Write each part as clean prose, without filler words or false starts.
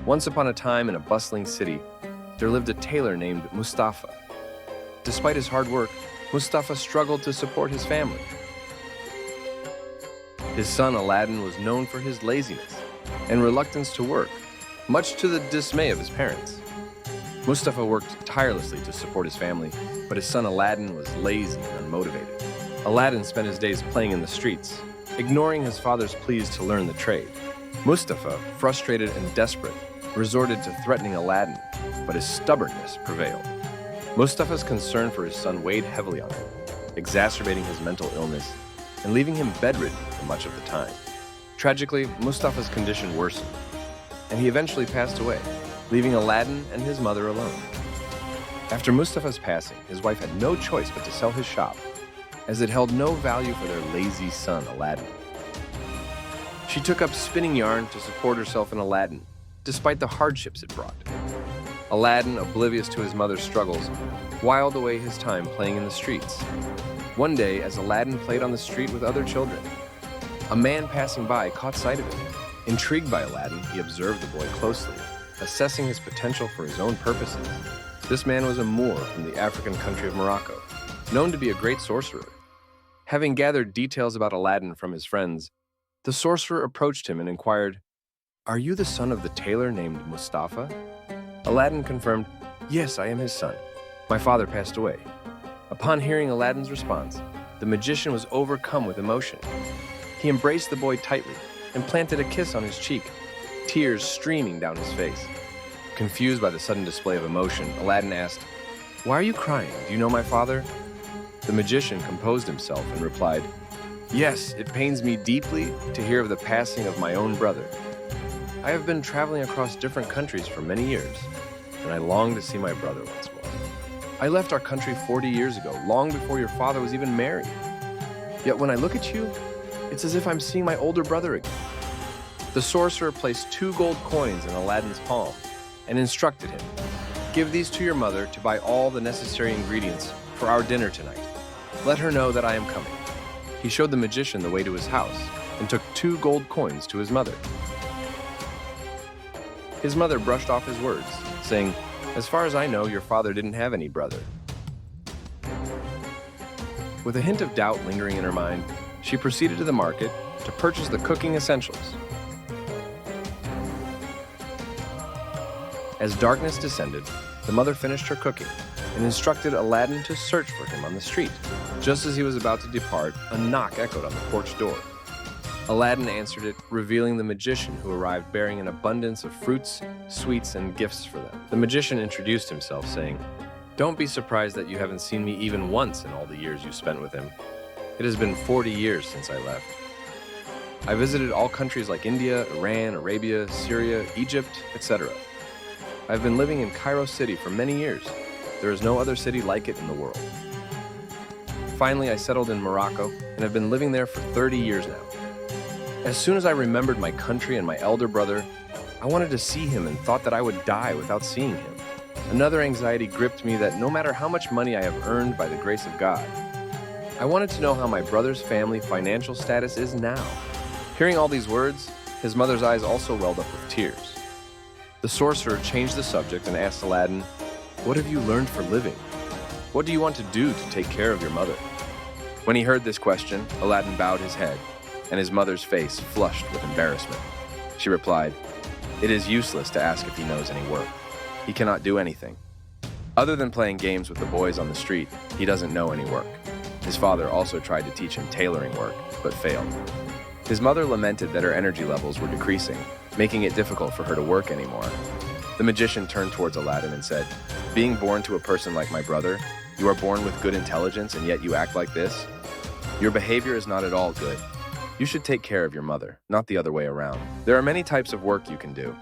Once upon a time in a bustling city, there lived a tailor named Mustafa. Despite his hard work, Mustafa struggled to support his family. His son Aladdin was known for his laziness and reluctance to work, much to the dismay of his parents. Mustafa worked tirelessly to support his family, but his son Aladdin was lazy and unmotivated. Aladdin spent his days playing in the streets, ignoring his father's pleas to learn the trade. Mustafa, frustrated and desperate, resorted to threatening Aladdin, but his stubbornness prevailed. Mustafa's concern for his son weighed heavily on him, exacerbating his mental illness and leaving him bedridden for much of the time. Tragically, Mustafa's condition worsened, and he eventually passed away, leaving Aladdin and his mother alone. After Mustafa's passing, his wife had no choice but to sell his shop, as it held no value for their lazy son, Aladdin. She took up spinning yarn to support herself and Aladdin, despite the hardships it brought. Aladdin, oblivious to his mother's struggles, whiled away his time playing in the streets. One day, as Aladdin played on the street with other children, a man passing by caught sight of him. Intrigued by Aladdin, he observed the boy closely, assessing his potential for his own purposes. This man was a Moor from the African country of Morocco, known to be a great sorcerer. Having gathered details about Aladdin from his friends, the sorcerer approached him and inquired, "Are you the son of the tailor named Mustafa?" Aladdin confirmed, "Yes, I am his son. My father passed away." Upon hearing Aladdin's response, the magician was overcome with emotion. He embraced the boy tightly and planted a kiss on his cheek, tears streaming down his face. Confused by the sudden display of emotion, Aladdin asked, "Why are you crying? Do you know my father?" The magician composed himself and replied, "Yes, it pains me deeply to hear of the passing of my own brother. I have been traveling across different countries for many years, and I long to see my brother once more. I left our country 40 years ago, long before your father was even married. Yet when I look at you, it's as if I'm seeing my older brother again." The sorcerer placed 2 gold coins in Aladdin's palm and instructed him, "Give these to your mother to buy all the necessary ingredients for our dinner tonight. Let her know that I am coming." He showed the magician the way to his house and took 2 gold coins to his mother. His mother brushed off his words, saying, "As far as I know, your father didn't have any brother." With a hint of doubt lingering in her mind, she proceeded to the market to purchase the cooking essentials. As darkness descended, the mother finished her cooking and instructed Aladdin to search for him on the street. Just as he was about to depart, a knock echoed on the porch door. Aladdin answered it, revealing the magician who arrived bearing an abundance of fruits, sweets, and gifts for them. The magician introduced himself, saying, "Don't be surprised that you haven't seen me even once in all the years you spent with him. It has been 40 years since I left. I visited all countries like India, Iran, Arabia, Syria, Egypt, etc. I've been living in Cairo City for many years. There is no other city like it in the world. Finally, I settled in Morocco and have been living there for 30 years now. As soon as I remembered my country and my elder brother, I wanted to see him and thought that I would die without seeing him. Another anxiety gripped me that no matter how much money I have earned by the grace of God, I wanted to know how my brother's family financial status is now." Hearing all these words, his mother's eyes also welled up with tears. The sorcerer changed the subject and asked Aladdin, "What have you learned for living? What do you want to do to take care of your mother?" When he heard this question, Aladdin bowed his head, and his mother's face flushed with embarrassment. She replied, "It is useless to ask if he knows any work. He cannot do anything. Other than playing games with the boys on the street, he doesn't know any work." His father also tried to teach him tailoring work, but failed. His mother lamented that her energy levels were decreasing, making it difficult for her to work anymore. The magician turned towards Aladdin and said, "Being born to a person like my brother, you are born with good intelligence and yet you act like this? Your behavior is not at all good. You should take care of your mother, not the other way around. There are many types of work you can do.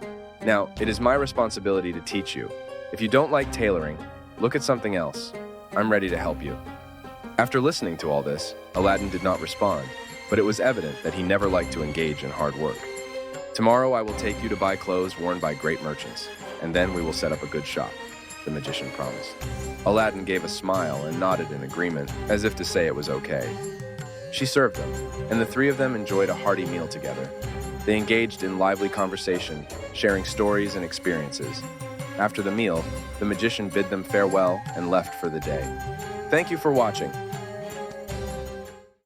Now, it is my responsibility to teach you. If you don't like tailoring, look at something else. I'm ready to help you." After listening to all this, Aladdin did not respond, but it was evident that he never liked to engage in hard work. "Tomorrow I will take you to buy clothes worn by great merchants, and then we will set up a good shop," the magician promised. Aladdin gave a smile and nodded in agreement, as if to say it was okay. She served them, and the 3 of them enjoyed a hearty meal together. They engaged in lively conversation, sharing stories and experiences. After the meal, the magician bid them farewell and left for the day. Thank you for watching.